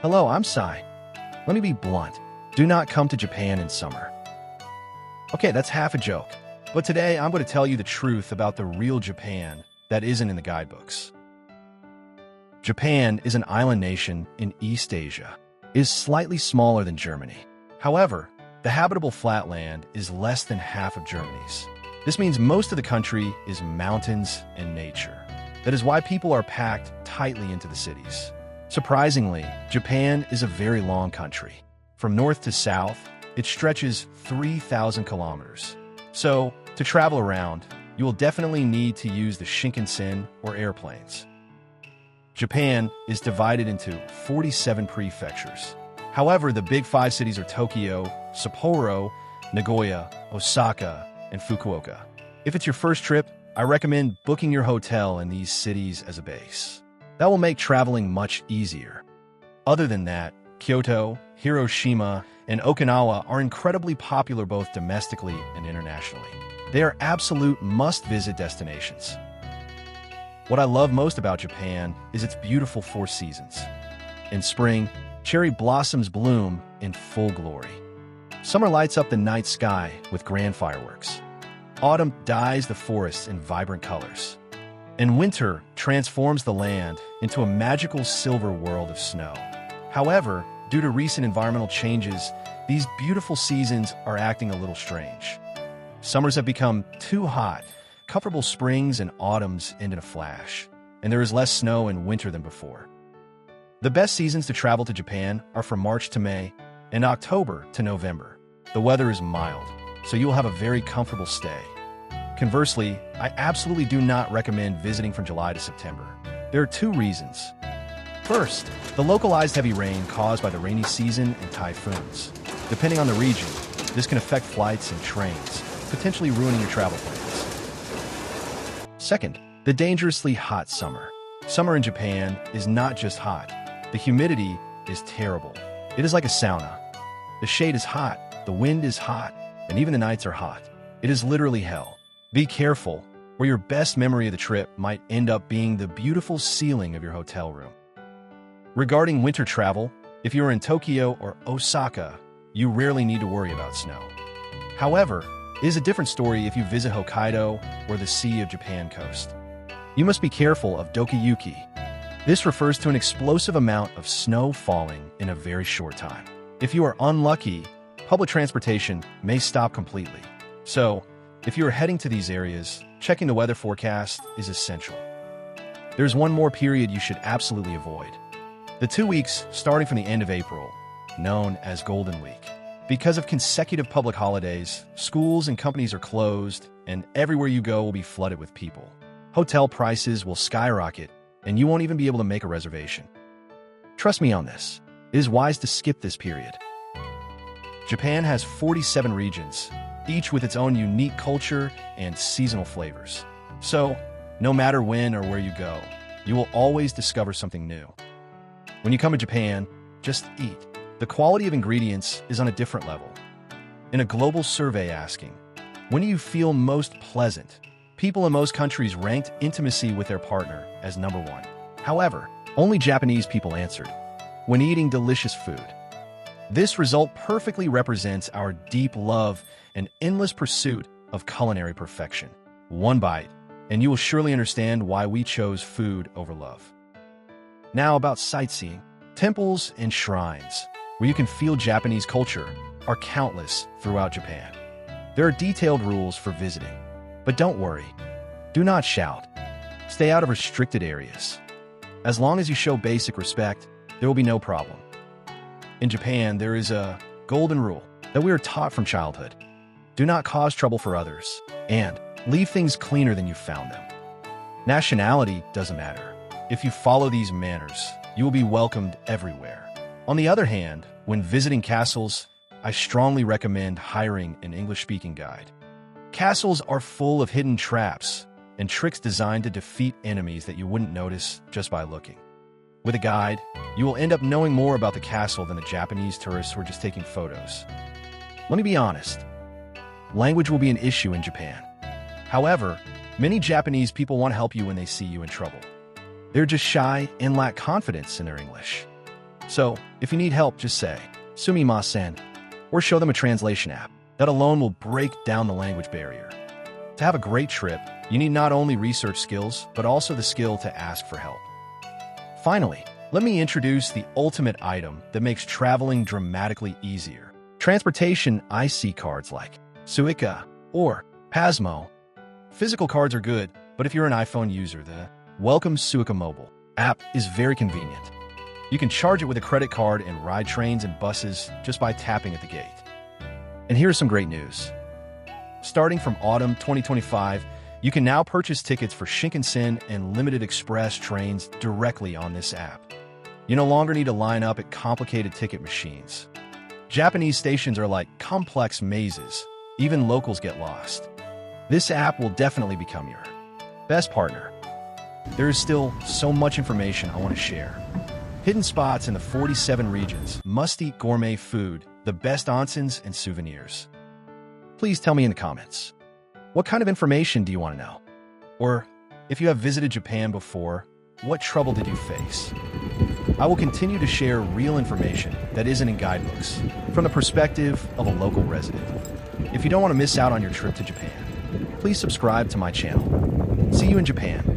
Hello, I'm Sai. Let me be blunt. Do not come to Japan in summer. Okay, that's half a joke. But today I'm going to tell you the truth about the real Japan that isn't in the guidebooks. Japan is an island nation in East Asia. It is slightly smaller than Germany. However, the habitable flatland is less than half of Germany's. This means most of the country is mountains and nature. That is why people are packed tightly into the cities. Surprisingly, Japan is a very long country. From north to south, it stretches 3,000 kilometers. So, to travel around, you will definitely need to use the Shinkansen or airplanes. Japan is divided into 47 prefectures. However, the big five cities are Tokyo, Sapporo, Nagoya, Osaka, and Fukuoka. If it's your first trip, I recommend booking your hotel in these cities as a base. That will make traveling much easier. Other than that, Kyoto, Hiroshima, and Okinawa are incredibly popular both domestically and internationally. They are absolute must-visit destinations. What I love most about Japan is its beautiful four seasons. In spring, cherry blossoms bloom in full glory. Summer lights up the night sky with grand fireworks. Autumn dyes the forests in vibrant colors. And winter transforms the land into a magical silver world of snow. However, due to recent environmental changes, these beautiful seasons are acting a little strange. Summers have become too hot. Comfortable springs and autumns end in a flash, and there is less snow in winter than before. The best seasons to travel to Japan are from March to May and October to November. The weather is mild, so you will have a very comfortable stay. Conversely, I absolutely do not recommend visiting from July to September. There are two reasons. First, the localized heavy rain caused by the rainy season and typhoons. Depending on the region, this can affect flights and trains, potentially ruining your travel plans. Second, the dangerously hot summer. Summer in Japan is not just hot. The humidity is terrible. It is like a sauna. The shade is hot, the wind is hot, and even the nights are hot. It is literally hell. Be careful, or your best memory of the trip might end up being the beautiful ceiling of your hotel room. Regarding winter travel, if you are in Tokyo or Osaka, you rarely need to worry about snow. However, it is a different story if you visit Hokkaido or the Sea of Japan coast. You must be careful of dokiyuki. This refers to an explosive amount of snow falling in a very short time. If you are unlucky, public transportation may stop completely. So, if you are heading to these areas, checking the weather forecast is essential. There's one more period you should absolutely avoid. The 2 weeks starting from the end of April, known as Golden Week. Because of consecutive public holidays, schools and companies are closed, and everywhere you go will be flooded with people. Hotel prices will skyrocket, and you won't even be able to make a reservation. Trust me on this. It is wise to skip this period. Japan has 47 regions, each with its own unique culture and seasonal flavors. So, no matter when or where you go, you will always discover something new. When you come to Japan, just eat. The quality of ingredients is on a different level. In a global survey asking, when do you feel most pleasant? People in most countries ranked intimacy with their partner as number one. However, only Japanese people answered, when eating delicious food. This result perfectly represents our deep love and endless pursuit of culinary perfection. One bite, and you will surely understand why we chose food over love. Now about sightseeing. Temples and shrines, where you can feel Japanese culture, are countless throughout Japan. There are detailed rules for visiting, but don't worry. Do not shout. Stay out of restricted areas. As long as you show basic respect, there will be no problem. In Japan, there is a golden rule that we are taught from childhood. Do not cause trouble for others, and leave things cleaner than you found them. Nationality doesn't matter. If you follow these manners, you will be welcomed everywhere. On the other hand, when visiting castles, I strongly recommend hiring an English-speaking guide. Castles are full of hidden traps and tricks designed to defeat enemies that you wouldn't notice just by looking. With a guide, you will end up knowing more about the castle than the Japanese tourists who are just taking photos. Let me be honest. Language will be an issue in Japan. However, many Japanese people want to help you when they see you in trouble. They're just shy and lack confidence in their English. So, if you need help, just say, Sumimasen, or show them a translation app. That alone will break down the language barrier. To have a great trip, you need not only research skills, but also the skill to ask for help. Finally, let me introduce the ultimate item that makes traveling dramatically easier. Transportation IC cards like Suica or Pasmo. Physical cards are good, but if you're an iPhone user, the Welcome Suica mobile app is very convenient. You can charge it with a credit card and ride trains and buses just by tapping at the gate. And here's some great news. Starting from autumn 2025, you can now purchase tickets for Shinkansen and limited express trains directly on this app. You no longer need to line up at complicated ticket machines. Japanese stations are like complex mazes. Even locals get lost. This app will definitely become your best partner. There is still so much information I want to share. Hidden spots in the 47 regions, must-eat gourmet food, the best onsens and souvenirs. Please tell me in the comments. What kind of information do you want to know? Or, if you have visited Japan before, what trouble did you face? I will continue to share real information that isn't in guidebooks, from the perspective of a local resident. If you don't want to miss out on your trip to Japan, please subscribe to my channel. See you in Japan.